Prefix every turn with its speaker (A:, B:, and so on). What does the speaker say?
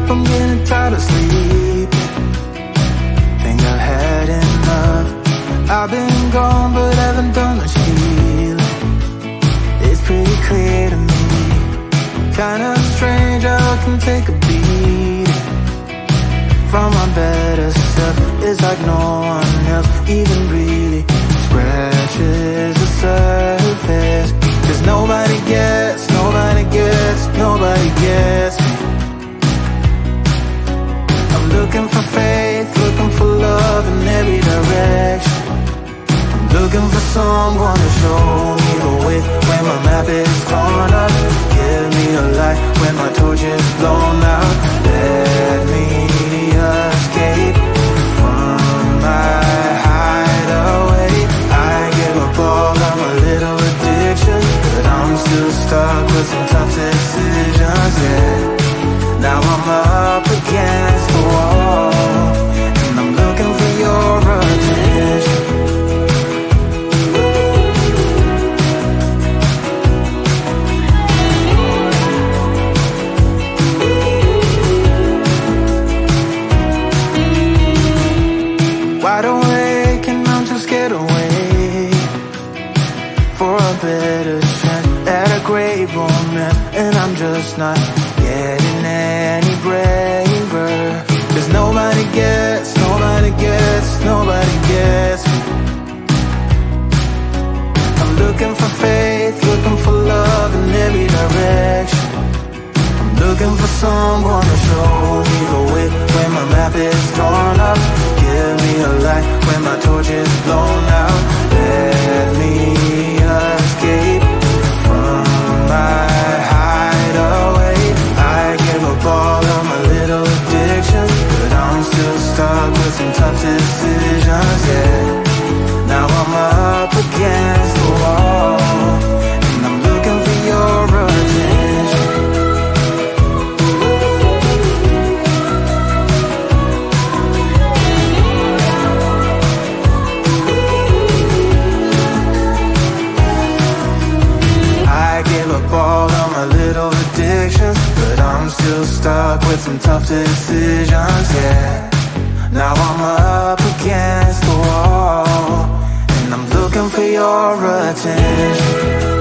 A: I'm getting tired of sleeping. Think I've had enough. I've been gone but haven't done much healing. It's pretty clear to me. Kinda strange how I can take a beating from my better self. It's like no one else even really scratches the surface. 'Cause nobody gets me. I'm looking for faith, looking for love in every direction. I'm looking for someone to show me the way when my map is torn up. Give me a light when my torch is blown out. Let me escape from my hideaway. I give up all of my little addictions, but I'm still stuck with some tough decisions, yeah. Now I'm up against the wall, and I'm looking for your attention. Wide awake and I'm too scared away for a better chance at a great romance, and I'm just not getting any braver. 'Cause nobody gets me. I'm looking for faith, looking for love in every direction. I'm looking for someone to show me the way when my map is torn up. Give me a light when my torch is blown out. Let me escape from my hideaway. I give up all of my little addictions, but I'm still stuck with some tough decisions, yeah. Now I'm up against the wall, and I'm looking for your attention. I give up all of my little addictions, but I'm still stuck with some tough decisions, yeah. Now I'm up against the wall, and I'm looking for your attention.